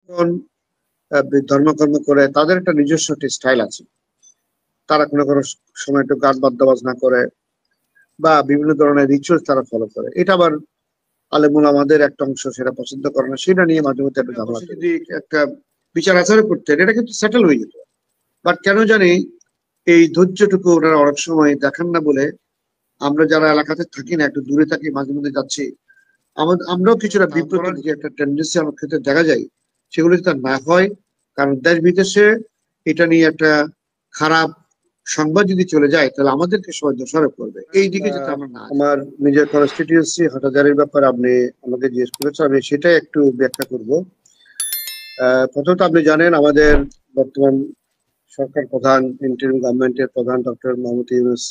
যখন ধর্মকর্ম করে তাদের একটা নিজস্ব স্টাইল আছে। তারা কোনো কোনো সময় একটু গান বাদ্যবাজ না করে বা বিভিন্ন ধরনের রিচুয়াল তারা ফলো করে। এটা আবার আলেমুল আমাদের একটা অংশ সেটা পছন্দ করে না, সেটা নিয়ে মাঝে মধ্যে একটা ঝামেলা। যদি একটা বিচার আচারও করতেন এটা কিন্তু সেটেল হয়ে যেত, বাট কেন জানি এই ধৈর্যটুকু ওনারা অনেক সময় দেখান না বলে আমরা যারা এলাকাতে থাকি না, একটু দূরে থাকি, মাঝে মধ্যে যাচ্ছি, আমরাও কিছুটা বিব্রত, যে একটা টেন্ডেন্সি আমার ক্ষেত্রে দেখা যায়, সেগুলো যদি না হয়। কারণ দেশ বিদেশে এটা নিয়ে একটা খারাপ সংবাদ যদি চলে যায় তাহলে আমাদেরকে সবাই দোষারোপ করবে, এই দিকে যাতে আমরা না। আমার নিজের কনস্টিটিউয়েন্সি হাটাজারির ব্যাপারে আপনি আমাকে জিজ্ঞেস করেছেন, আমি সেটাই একটু ব্যাখ্যা করব। প্রথমত আপনি জানেন আমাদের বর্তমান সরকার প্রধান, ইন্টারিম গভর্নমেন্টের প্রধান ডক্টর মোহাম্মদ ইউনূস,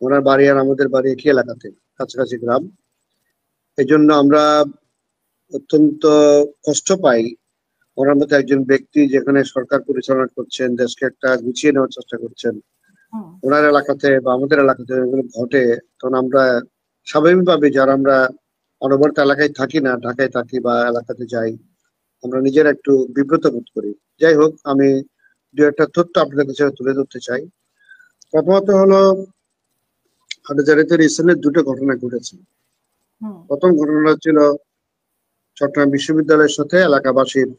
ওনার বাড়ি আর আমাদের বাড়ি একই এলাকাতে, কাছাকাছি গ্রাম। এই জন্য আমরা অত্যন্ত কষ্ট পাই ওনার মতো একজন ব্যক্তি যেখানে সরকার পরিচালনা করছেন, দেশকে একটা গুছিয়ে নেওয়ার চেষ্টা করছেন, ওনার এলাকাতে বা আমাদের এলাকাতে এগুলো ঘটে, তখন আমরা স্বাভাবিকভাবে যারা আমরা অনবরত এলাকায় থাকি না, ঢাকায় থাকি বা এলাকাতে যাই, আমরা নিজেরা একটু বিব্রত বোধ করি। যাই হোক, আমি দু একটা তথ্য আপনাদের কাছে তুলে ধরতে চাই। প্রথমত হলো, হাটাজারিতে রিসেন্টলি দুটো ঘটনা ঘটেছে। প্রথম ঘটনাটা ছিল চট্টগ্রাম বিশ্ববিদ্যালয়ের সাথে এলাকাবাসীর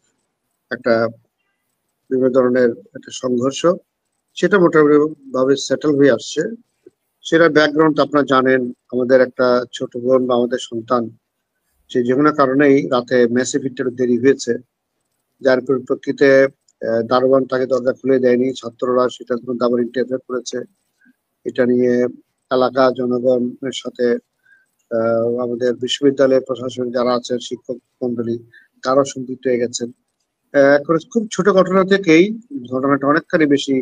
একটা বিভিন্ন ধরনের একটা সংঘর্ষ, সেটা মোটামুটি ভাবে সেটেল হয়ে আসছে। সেটার ব্যাকগ্রাউন্ড আপনারা জানেন, আমাদের একটা ছোট বোন বা আমাদের সন্তান, সে যে কোনো কারণেই রাতে মেসে ফিরতে দেরি হয়েছে, যার পরিপ্রেক্ষিতে দারোয়ান তাকে দরজা খুলে দেয়নি, ছাত্ররা সেটার মধ্যে আবার ইন্টারফেয়ার করেছে। এটা নিয়ে এলাকা জনগণের সাথে আমাদের বিশ্ববিদ্যালয়ের প্রশাসন যারা আছেন, শিক্ষক মন্ডলী, তারাও সম্পৃক্ত হয়ে গেছেন। খুব ছোট ঘটনা থেকেই ঘটনাটা অনেকখানি বেশি,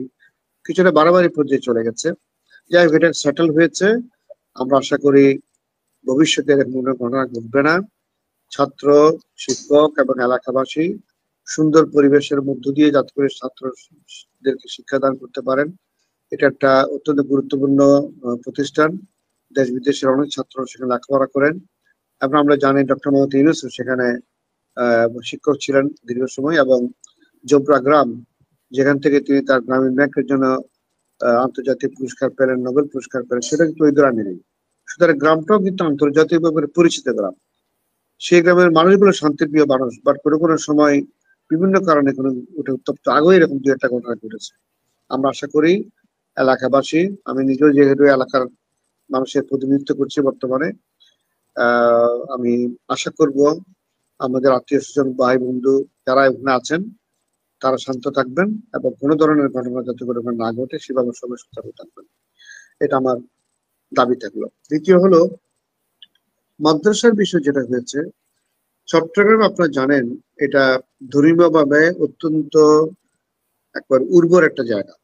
কিছুটা বাড়াবাড়ি পর্যায়ে চলে গেছে। যাই হোক, এটা সেটেল হয়েছে। আমরা আশা করি ভবিষ্যতে এরকম কোনো ঘটনা ঘটবে না। ছাত্র, শিক্ষক এবং এলাকাবাসী সুন্দর পরিবেশের মধ্য দিয়ে যাতে করে ছাত্রদেরকে শিক্ষাদান করতে পারেন। এটা একটা অত্যন্ত গুরুত্বপূর্ণ প্রতিষ্ঠান। দেশ বিদেশের অনেক ছাত্র সেখানে লেখাপড়া করেন এবং আমরা জানি ডক্টর মোহাম্মদ ইউনূস সেখানে শিক্ষক ছিলেন দীর্ঘ সময়, এবং জোবরা গ্রাম, যেখান থেকে তিনি তার গ্রামীণ ব্যাংকের জন্য আন্তর্জাতিক পুরস্কার পেলেন, নোবেল পুরস্কার পেলেন, সেটা কিন্তু ওই গ্রামে নেই। সুতরাং গ্রামটাও কিন্তু আন্তর্জাতিকভাবে পরিচিত গ্রাম। সেই গ্রামের মানুষগুলো শান্তিপ্রিয় মানুষ, বাট কোনো কোনো সময় বিভিন্ন কারণে কোনো উত্তপ্ত আগে এরকম দু একটা ঘটনা ঘটেছে। আমরা আশা করি এলাকাবাসী, আমি নিজেও যেহেতু এলাকার মানুষের প্রতিনিধিত্ব করছি বর্তমানে, আমি আশা করব আমাদের আত্মীয় স্বজন, ভাই বন্ধু যারা এখানে আছেন, তারা শান্ত থাকবেন এবং কোনো ধরনের ঘটনা যাতে করে না ঘটে সেভাবে সবাই সতর্ক থাকবেন। এটা আমার দাবি থাকলো। দ্বিতীয় হলো মাদ্রাসার বিষয় যেটা হয়েছে, চট্টগ্রাম আপনারা জানেন এটা ধর্মীয়ভাবে অত্যন্ত একবার উর্বর একটা জায়গা।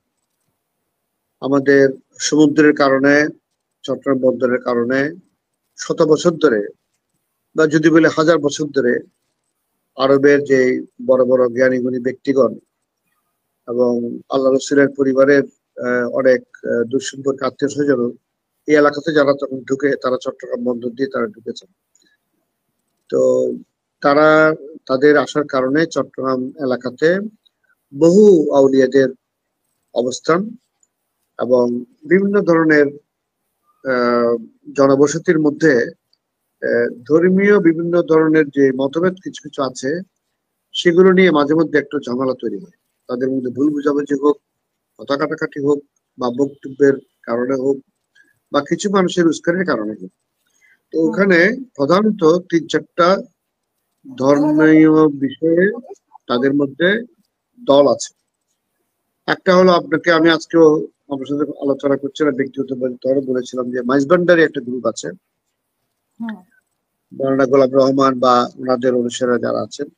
আমাদের সমুদ্রের কারণে, চট্টগ্রাম বন্দরের কারণে শত বছর ধরে বা যদি বলে হাজার বছর ধরে আরবের যে বড় বড় জ্ঞানী গুণী ব্যক্তিগণ এবং আল্লাহ রসুলের পরিবারের অনেক দুঃসম্পর্ক আত্মীয় স্বজন এই এলাকাতে যারা তখন ঢুকে, তারা চট্টগ্রাম বন্দর দিয়ে তারা ঢুকেছেন। তো তারা তাদের আসার কারণে চট্টগ্রাম এলাকাতে বহু আউলিয়াদের অবস্থান এবং বিভিন্ন ধরনের জনবসতির মধ্যে ধর্মীয় বিভিন্ন ধরনের যে মতভেদ কিছু কিছু আছে, সেগুলো নিয়ে মাঝে মধ্যে একটু ঝামেলা তৈরি হয়। তাদের মধ্যে ভুল বুঝাবুঝি হোক, কথা কাটাকাটি হোক, বা বক্তব্যের কারণে হোক, বা কিছু মানুষের উস্কানির কারণে হোক। তো ওখানে প্রধানত ৩-৪টা ধর্মীয় বিষয়ে তাদের মধ্যে দল আছে। একটা হলো, আপনাকে আমি আজকেও আমার সাথে আলোচনা করছিলাম, ব্যক্তিগত বলেছিলাম যে মাইজবান্ডারি একটা গ্রুপ আছে, মৌলানা গোলাম রহমান বা ওনাদের অনুসারীরা যারা আছেন,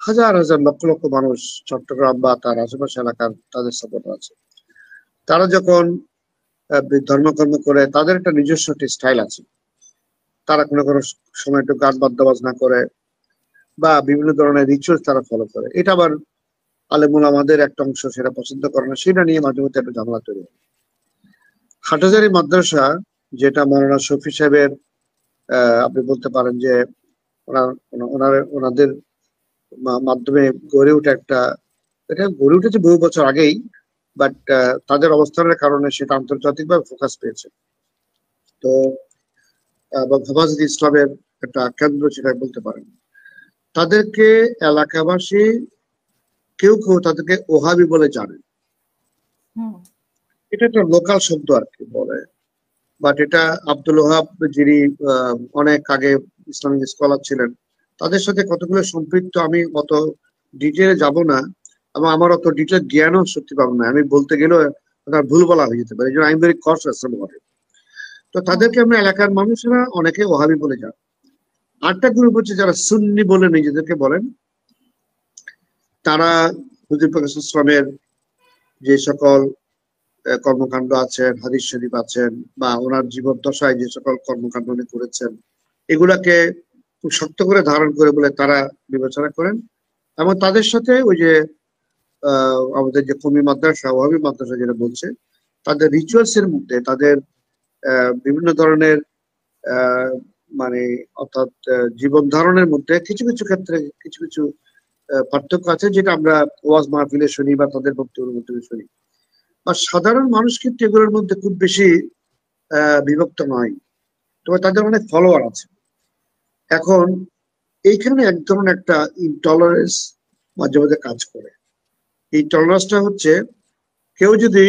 হাজার হাজার লক্ষ লক্ষ মানুষ চট্টগ্রাম বা তার আশেপাশে এলাকার তাদের সাপোর্টার আছে। তারা যখন ধর্মকর্ম করে তাদের একটা নিজস্ব স্টাইল আছে। তারা কোনো কোনো সময় একটু গান বাদ্যবাজ না করে বা বিভিন্ন ধরনের রিচুয়াল তারা ফলো করে। এটা আবার আলেমুল আমাদের একটা অংশ সেটা পছন্দ করে না, সেটা নিয়ে মাঝে মধ্যে একটা ঝামেলা তৈরি হয়। হাটাজারি মাদ্রাসা, যেটা মৌলানা শফি সাহেবের আপনি বলতে পারেন যে ওনাদের মাধ্যমে গড়ে ওঠে একটা, এটা গড়ে উঠেছে বহু বছর আগেই, বাট তাদের অবস্থানের কারণে সেটা আন্তর্জাতিকভাবে ফোকাস পেয়েছে। তো এবং হেফাজত ইসলামের একটা কেন্দ্র সেটা বলতে পারেন। তাদেরকে এলাকাবাসী কেউ কেউ তাদেরকে ওহাবি বলে জানে। এটা একটা লোকাল শব্দ আর কি বলে, বাট এটা আব্দুল ওহাব যিনি অনেক আগে ইসলামিক স্কলার ছিলেন, তাদের সাথে কতগুলো সম্পৃক্ত আমি অত ডিটেলে যাব না, এবং আমার অত ডিটেল জ্ঞানও সত্যি পাবো না, আমি বলতে গেলেও তার ভুল বলা হয়ে যেতে পারে, এই জন্য আমি ভেরি কশাস about it। তো তাদেরকে আমরা এলাকার মানুষেরা অনেকে ওহাবি বলে যান। আরেকটা গ্রুপ হচ্ছে যারা সুন্নি বলে নিজেদেরকে বলেন, তারা হুজুর পাক সাল্লাল্লাহু আলাইহি ওয়াসাল্লামের যে সকল কর্মকাণ্ড আছেন, হাদিস শরীফ আছেন, বা ওনার জীবদ্দশায় যে সকল কর্মকাণ্ড উনি করেছেন, এগুলাকে খুব শক্ত করে ধারণ করে বলে তারা বিবেচনা করেন। এবং তাদের সাথে ওই যে আমাদের যে কওমি মাদ্রাসা, ওয়াহাবি মাদ্রাসা যেটা বলছে, তাদের রিচুয়ালস এর মধ্যে তাদের বিভিন্ন ধরনের মানে অর্থাৎ জীবন ধারণের মধ্যে কিছু কিছু ক্ষেত্রে কিছু কিছু পার্থক্য আছে, যেটা আমরা ওয়াজ মাহফিলে শুনি বা তাদের বক্তব্যের মধ্যে শুনি। বা সাধারণ মানুষ কিন্তু এগুলোর মধ্যে খুব বেশি বিভক্ত নয়, তবে তাদের অনেক ফলোয়ার আছে। এখন এইখানে এক ধরনের একটা ইনটলারেন্স মাঝে মাঝে কাজ করে। এই টলারেন্সটা হচ্ছে, কেউ যদি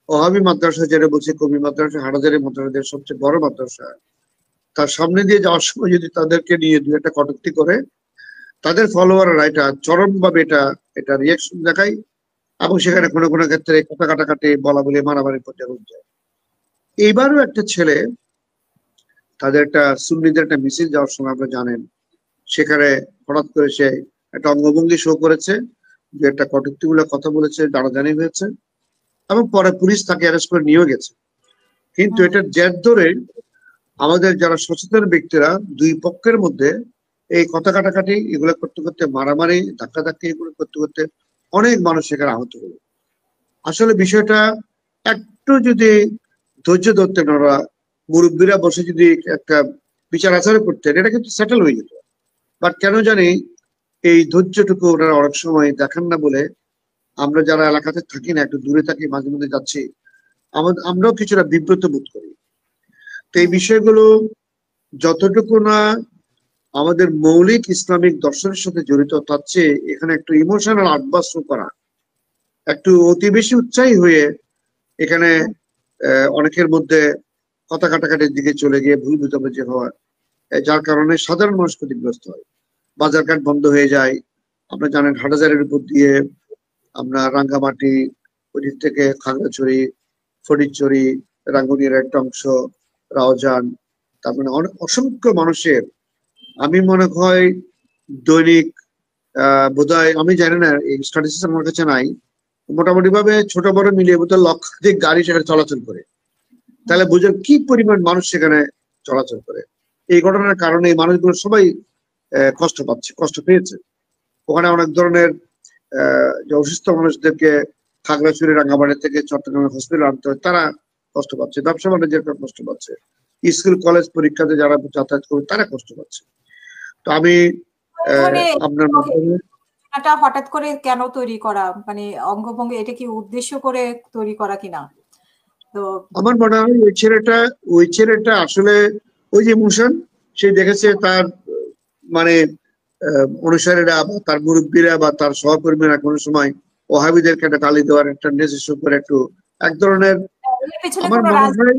ওহাবি মাদ্রাসা, যেটা বলছে কওমি মাদ্রাসা, হাটাজারি মাদ্রাসাদের সবচেয়ে বড় মাদ্রাসা, তার সামনে দিয়ে যাওয়ার সময় যদি তাদেরকে নিয়ে দু একটা কটূক্তি করে, তাদের ফলোয়াররা এটা চরমভাবে এটা রিয়াকশন দেখায়, এবং সেখানে কোনো কোনো ক্ষেত্রে কথা কাটাকাটি, বলা বলি, মারামারি পর্যায়ে যায়। এইবারও একটা ছেলে তাদের একটা সুন্নিদের একটা মিছিল যাওয়ার সময়, আপনারা জানেন, সেখানে হঠাৎ করে সে একটা অঙ্গভঙ্গি শো করেছে, যে একটা কটূক্তিমূলক কথা বলেছে, জানাজানি হয়েছে, এবং পরে পুলিশ তাকে অ্যারেস্ট করে নিয়ে গেছে। কিন্তু এটার জের ধরে আমাদের যারা সচেতন ব্যক্তিরা দুই পক্ষের মধ্যে এই কথা কাটাকাটি এগুলো করতে করতে, মারামারি ধাক্কাধাক্কি এগুলো করতে করতে অনেক মানুষ সেখানে আহত হলো। আসলে বিষয়টা একটু যদি ধৈর্য ধরতেন ওরা, মুরব্বীরা বসে যদি একটা বিচার আচার করতেন, এটা কিন্তু সেটেল হয়ে যেত। বাট কেন জানি এই ধৈর্যটুকু ওনারা অনেক সময় দেখান না বলে, আমরা যারা এলাকাতে থাকি না, একটু দূরে থাকি, মাঝে মধ্যে যাচ্ছি, আমরাও কিছুটা বিব্রত বোধ করি। তো এই বিষয়গুলো যতটুকু না আমাদের মৌলিক ইসলামিক দর্শনের সাথে জড়িত, তার চেয়ে এখানে একটু ইমোশনাল আটবাস করা, একটু অতি বেশি উৎসাহী হয়ে এখানে অনেকের মধ্যে কথা কাটাকাটির দিকে চলে গিয়ে ভুল বুঝাবুঝি হওয়া, যার কারণে সাধারণ মানুষ ক্ষতিগ্রস্ত হয়। বাজারঘাট বন্ধ হয়ে যায়। আপনারা জানেন হাটাজারির উপর দিয়ে আমরা রাঙ্গামাটি, ওদিক থেকে খাগড়াছড়ি, ফটিকছড়ি, রাঙ্গুনিয়ার একটা অংশ, রাউজান, তার মানে অনেক অসংখ্য মানুষের, আমি মনে হয় দৈনিক বোধহয়, আমি জানি না, এই স্ট্যাটিস্টিক্স আমার কাছে নাই, মোটামুটি ভাবে ছোট বড় মিলিয়ে বোধহয় লক্ষাধিক গাড়ি সেখানে চলাচল করে। তাহলে বুঝেন কি পরিমাণ মানুষ সেখানে চলাচল করে। এই ঘটনার কারণে এই মানুষগুলো সবাই কষ্ট পাচ্ছে, কষ্ট পেয়েছে। ওখানে অনেক ধরনের যে অসুস্থ মানুষদেরকে খাগড়াছড়ি, রাঙ্গামাটি থেকে চট্টগ্রামের হসপিটাল আনতে হয়, তারা কষ্ট পাচ্ছে। ব্যবসা বাণিজ্যের কষ্ট পাচ্ছে। স্কুল কলেজ পরীক্ষাতে যারা যাতায়াত করে তারা কষ্ট পাচ্ছে। তো আমি আপনার মাধ্যমে এটা হঠাৎ করে কেন তৈরি করা, মানে অঙ্গভঙ্গি, এটা কি উদ্দেশ্য করে তৈরি করা কিনা? তো আমার মনে হয় ওই ছেলেটা আসলে ওই যে ইমোশন সে দেখেছে, তার মানে অনুসারীরা বা তার মুরব্বীরা বা তার সহকর্মীরা কোনো সময় ওহাবিদেরকে একটা গালি দেওয়ার একটা নিজস্ব করে একটু এক ধরনের, আমার মনে হয়,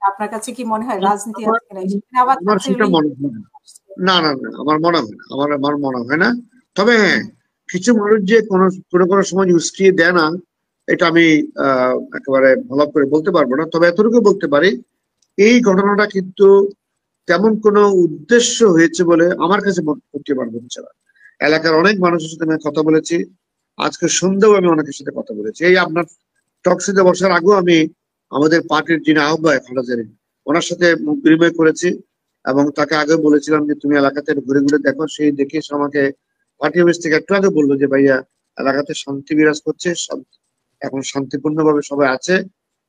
আপনার কাছে কি মনে হয় রাজনীতি আছে কিনা? আমার সেটা মনে হয় না। না না, আমার মনে হয় না, আমার মনে হয় না। তবে হ্যাঁ, কিছু মানুষ যে কোনো কোনো সময় উস্কিয়ে দেয় না, এটা আমি একেবারে ভালো করে বলতে পারবো না। তবে এতটুকু বলতে পারি, এই ঘটনাটা কিন্তু তেমন কোনো উদ্দেশ্য হয়েছে বলে আমার কাছে করতে পারবো না। এলাকার অনেক মানুষের সাথে আমি কথা বলেছি, আজকে সন্ধ্যাও আমি অনেকের সাথে কথা বলেছি। এই আপনার টকশিতে বসার আগেও আমি আমাদের পার্টির যিনি আহ্বায়ক হাটাজারি, ওনার সাথে মুখ বিনিময় করেছি, এবং তাকে আগে বলেছিলাম যে তুমি এলাকাতে ঘুরে ঘুরে দেখো। সেই দেখে আমাকে পার্টি অফিস থেকে একটু আগে বললো যে ভাইয়া, এলাকাতে শান্তি বিরাজ করছে, এখন শান্তিপূর্ণভাবে সবাই আছে,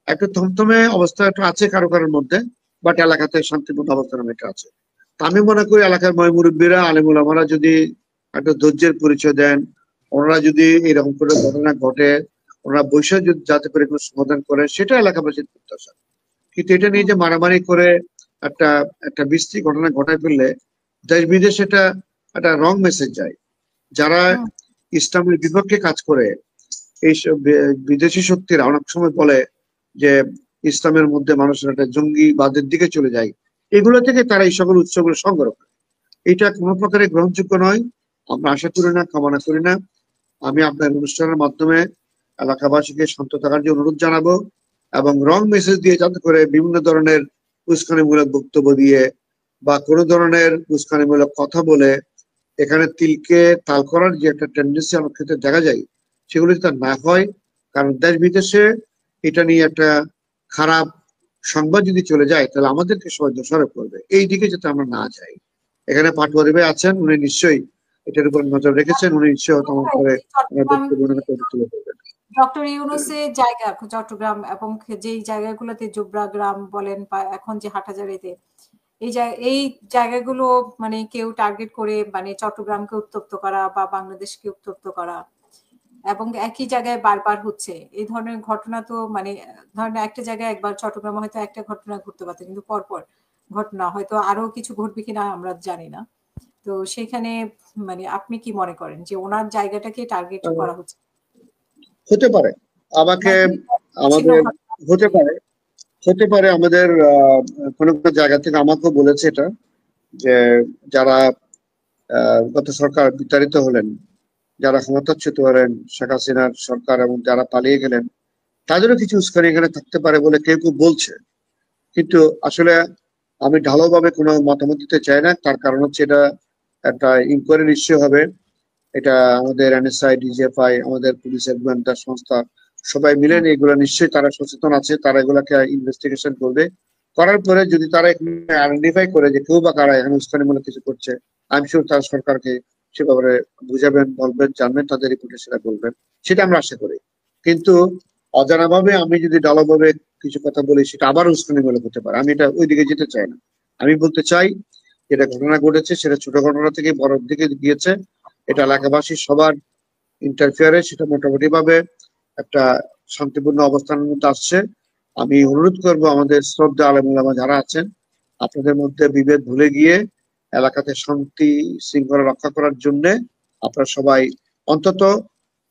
একটু থমথমে অবস্থা একটু আছে কারো কারোর মধ্যে, বাট এলাকাতে শান্তিপূর্ণ অবস্থান অনেকটা আছে। তা আমি মনে করি এলাকার মুরব্বীরা, আলেমুল আমারা যদি একটা ধৈর্যের পরিচয় দেন। ওনারা যদি এরকম করে ঘটনা ঘটে, ওনারা বৈশাখ যদি যাতে করে কোনো সমাধান করে, সেটা এলাকাবাসীর প্রত্যাশা। কিন্তু এটা নিয়ে যে মারামারি করে একটা একটা বিশ্রী ঘটনা ঘটায় ফেললে দেশ বিদেশে এটা একটা রং মেসেজ যায়। যারা ইসলামের বিপক্ষে কাজ করে, এইসব বিদেশি শক্তিরা অনেক সময় বলে যে ইসলামের মধ্যে মানুষের একটা জঙ্গিবাদের দিকে চলে যায়, এগুলো থেকে তারা এই সকল উৎসগুলো সংগ্রহ করে। এটা কোনো প্রকারে গ্রহণযোগ্য নয়। আমরা আশা করি না, কামনা করি না। আমি আপনার অনুষ্ঠানের মাধ্যমে এলাকাবাসীকে শান্ত থাকার জন্য অনুরোধ জানাবো, এবং রং মেসেজ দিয়ে যাতে করে বিভিন্ন ধরনের উস্কানিমূলক বক্তব্য দিয়ে বা কোনো ধরনের উস্কানিমূলক কথা বলে এখানে তিলকে তাল করার যে একটা টেন্ডেন্সি আমার ক্ষেত্রে দেখা যায়, সেগুলো যাতে না হয়। কারণ দেশ বিদেশে এটা নিয়ে একটা খারাপ সংবাদ যদি চলে যায়, তাহলে আমাদেরকে সবাই দোষারোপ করবে। এই দিকে যাতে আমরা না যাই। এখানে পাটোয়ারি ভাই আছেন, উনি নিশ্চয়ই এটার উপর নজর রেখেছেন। উনি নিশ্চয়ই হয়তো আমার পরে তুলে ধরবেন। ডক্টর ইউনূসের জায়গা চট্টগ্রাম এবং যেই জায়গাগুলোতে জোবরা গ্রাম বলেন বা এখন যে হাটহাজারীতে, এই জায়গাগুলো মানে কেউ টার্গেট করে মানে চট্টগ্রামকে উত্তপ্ত করা বা বাংলাদেশকে উত্তপ্ত করা, এবং একই জায়গায় বারবার হচ্ছে এই ধরনের ঘটনা। তো মানে ধরেন একটা জায়গায় একবার চট্টগ্রামে হয়তো একটা ঘটনা ঘটতে পারত, কিন্তু পরপর ঘটনা হয়তো আরো কিছু ঘটবে কিনা আমরা জানি না। তো সেখানে মানে আপনি কি মনে করেন যে ওনার জায়গাটাকে টার্গেট করা হচ্ছে? হতে পারে আমাকে আমাদের হতে পারে আমাদের কোনো কোনো জায়গা থেকে আমাকেও বলেছে এটা, যে যারা গত সরকার বিতাড়িত হলেন, যারা ক্ষমতাচ্যুত হলেন শেখ হাসিনার সরকার, এবং যারা পালিয়ে গেলেন, তাদেরও কিছু উস্কানি এখানে থাকতে পারে বলে কেউ কেউ বলছে। কিন্তু আসলে আমি ঢালাওভাবে কোনো মতামত দিতে চাই না। তার কারণ হচ্ছে এটা একটা ইনকোয়ারি নিশ্চয় হবে। এটা আমাদের এনএসআই, ডিজিএফআই, আমাদের পুলিশের গোয়েন্দা সংস্থা সবাই মিলে এগুলো নিশ্চয়ই তারা সচেতন আছে, তারা এগুলাকে ইনভেস্টিগেশন করবে। করার পরে যদি তারা এখানে আইডেন্টিফাই করে যে কেউ বা কারা এখানে উস্কানিমূলক কিছু করছে, আমি শিওর তারা সরকারকে সে ব্যাপারে বুঝাবেন, বলবেন, জানবেন, তাদের রিপোর্টে সেটা বলবেন। সেটা আমরা আশা করি। কিন্তু অজানাভাবে আমি যদি ঢালাওভাবে কিছু কথা বলি, সেটা আবার উস্কানিমূলক হতে পারে। আমি এটা ওই দিকে যেতে চাই না। আমি বলতে চাই যেটা ঘটনা ঘটেছে সেটা ছোট ঘটনা থেকে বড় দিকে গিয়েছে। এটা এলাকাবাসী সবার ইন্টারফেয়ারে সেটা মোটামুটি ভাবে একটা শান্তিপূর্ণ অবস্থানের মধ্যে আসছে। আমি অনুরোধ করব আমাদের শ্রদ্ধা আলেম ওলামা যারা আছেন, আপনাদের মধ্যে বিভেদ ভুলে গিয়ে এলাকাতে শান্তি শৃঙ্খলা রক্ষা করার জন্য আপনারা সবাই অন্তত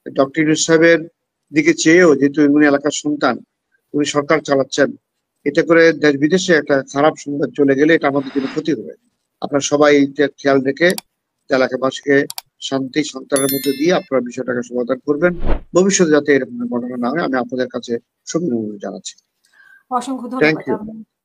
ডক্টর ইউনূস সাহেবের দিকে চেয়েও, যেহেতু উনি এলাকার সন্তান, উনি সরকার চালাচ্ছেন, এতে করে দেশ বিদেশে একটা খারাপ সংবাদ চলে গেলে এটা আমাদের জন্য ক্ষতি হবে। আপনারা সবাই খেয়াল রেখে এলাকাবাসীকে শান্তি সন্তানের মধ্যে দিয়ে আপনারা বিষয়টাকে সমাধান করবেন। ভবিষ্যতে যাতে এরকম ঘটনা না হয়, আমি আপনাদের কাছে সবিনয় অনুরোধ জানাচ্ছি। অসংখ্য থ্যাংক ইউ। ধন্যবাদ।